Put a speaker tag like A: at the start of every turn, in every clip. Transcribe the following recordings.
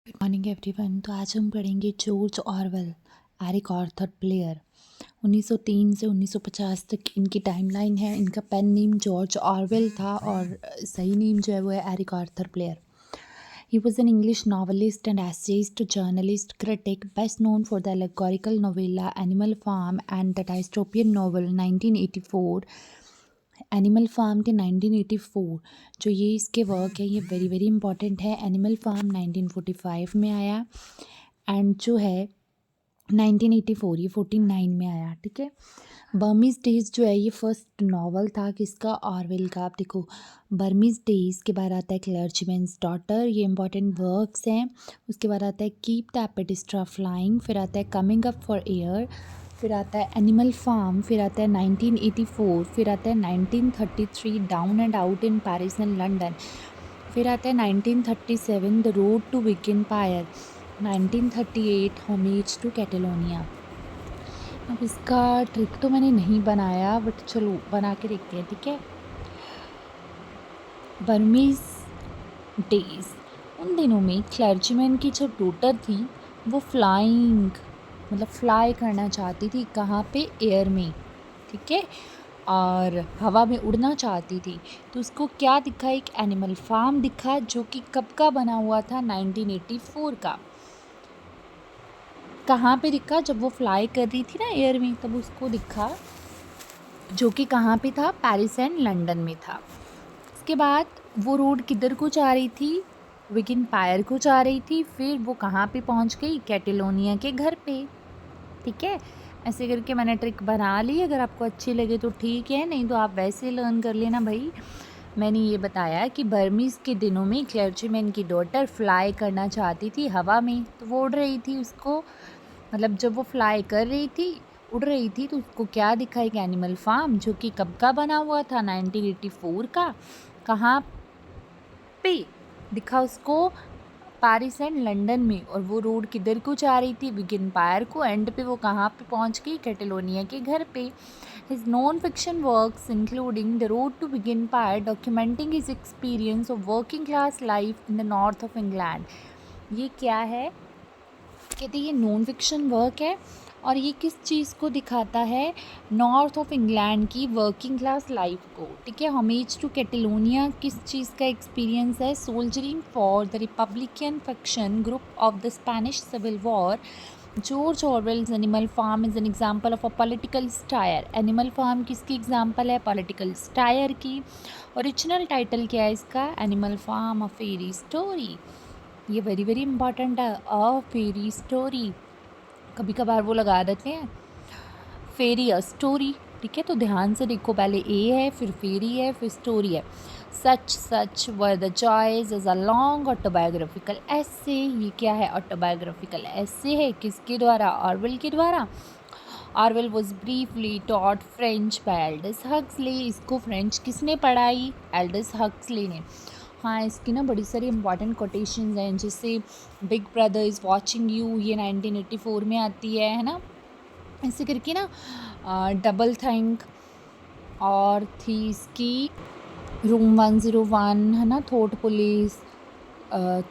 A: Good morning everyone. तो आज हम पढ़ेंगे George Orwell, Eric Arthur player. 1903 से 1950 तक इनकी टाइमलाइन है। इनका पेन नेम जॉर्ज ऑरवेल था और सही नेम जो है वो है Eric Arthur player. He was an English novelist and essayist, journalist, critic, best known for the allegorical novella Animal Farm and the dystopian novel 1984 animal farm के 1984 जो ये इसके वर्क है ये वेरी वेरी इंपॉर्टेंट है। एनिमल फार्म 1945 में आया and जो है 1984 ये 49 में आया। ठीक है। बर्मीज डेज जो है ये फर्स्ट नॉवल था किसका, ऑरवेल का। आप देखो बर्मीज डेज के बाद आता है क्लर्जीमैन्स डॉटर, ये इंपॉर्टेंट वर्क्स हैं। उसके बाद आता है कीप द एपेडिस्ट्रा फ्लाइंग, फिर आता है कमिंग अप फॉर एयर, फिर आता है एनिमल फार्म, फिर आता है 1984, फिर आता है 1933 down and out in Paris and London, फिर आता है 1937 the road to big empire, 1938 homage to Catalonia. अब इसका ट्रिक तो मैंने नहीं बनाया बट चलो बना के देखते हैं। ठीक है। बर्मीज डेज, उन दिनों में क्लर्जीमैन की जो डॉटर थी वो फ्लाइंग मतलब फ्लाई करना चाहती थी। कहाँ पे, एयर में। ठीक है। और हवा में उड़ना चाहती थी। तो उसको क्या दिखा, एक एनिमल फार्म दिखा जो कि कब का बना हुआ था, 1984 का। कहाँ पे दिखा, जब वो फ्लाई कर रही थी ना एयर में, तब उसको दिखा, जो कि कहाँ पे था, पेरिस एंड लंदन में था। उसके बाद वो रोड किधर को जा रही थी, बिग एम्पायर को जा रही थी। फिर वो कहाँ पे पहुँच गई, कैटेलोनिया के घर पे। ठीक है। ऐसे करके मैंने ट्रिक बना ली। अगर आपको अच्छी लगे तो ठीक है, नहीं तो आप वैसे लर्न कर लेना भाई। मैंने ये बताया कि बर्मीज़ के दिनों में क्लर्जीमैन की डॉटर फ्लाई करना चाहती थी हवा में, तो वो उड़ रही थी। उसको मतलब जब वो फ्लाई कर रही थी, उड़ रही थी, तो उसको क्या दिखा, एक एनिमल फार्म जो कि कब का बना हुआ था, 1984 का। कहाँ पे दिखा उसको, पेरिस एंड लंदन में। और वो रोड किधर को जा रही थी, बिग एम्पायर को। एंड पे वो कहाँ पे पहुँच गई, कैटेलोनिया के घर पे। His non-fiction works including The Road to Big Empire documenting his experience of working class life in the north of England। ये क्या है, कहते ये नॉन फिक्शन वर्क है और ये किस चीज़ को दिखाता है, नॉर्थ ऑफ इंग्लैंड की वर्किंग क्लास लाइफ को। ठीक है। होमेज टू कैटेलोनिया किस चीज़ का एक्सपीरियंस है, soldiering for the republican faction group of the Spanish civil war. George Orwell's animal farm is an example of a political satire. Animal farm किसकी example है, political satire की। Original title क्या है इसका, animal farm a fairy story. ये very very important है, a fairy story. कभी कभार वो लगा देते हैं फेरी अ स्टोरी। ठीक है। तो ध्यान से देखो, पहले ए है, फिर फेरी है, फिर स्टोरी है। Such were the joys is a long autobiographical essay. ये क्या है, ऑटोबायोग्राफिकल एसे है, किसके द्वारा, ऑरवेल के द्वारा। Orwell was briefly taught French by Aldous Huxley. इसको फ्रेंच किसने पढ़ाई, एल्डस हक्सली ने। हाँ, इसकी ना बड़ी सारी इंपॉर्टेंट कोटेशंस हैं, जैसे big brother is watching you, ये 1984 में आती है ना। ऐसे करके ना डबल थिंक और थी इसकी रूम 101 है ना, thought police,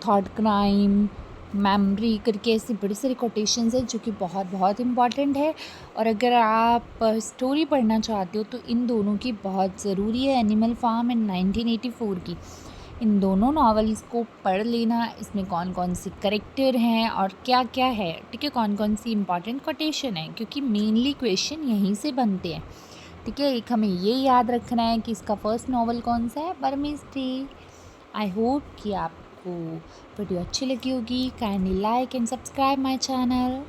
A: thought crime, memory करके ऐसी बड़ी सारी कोटेशंस हैं जो कि बहुत बहुत इम्पॉर्टेंट है। और अगर आप स्टोरी पढ़ना चाहते हो तो इन दोनों की बहुत ज़रूरी है, एनिमल फार्म एंड 1984 की। इन दोनों नॉवेल्स को पढ़ लेना, इसमें कौन कौन से करेक्टर हैं और क्या क्या है। ठीक है। कौन कौन सी इंपॉर्टेंट कोटेशन है, क्योंकि मेनली क्वेश्चन यहीं से बनते हैं। ठीक है। एक हमें ये याद रखना है कि इसका फर्स्ट नॉवल कौन सा है, बर्मीज़ डे। आई होप कि आपको वीडियो अच्छी लगी होगी। Kindly like and subscribe my channel.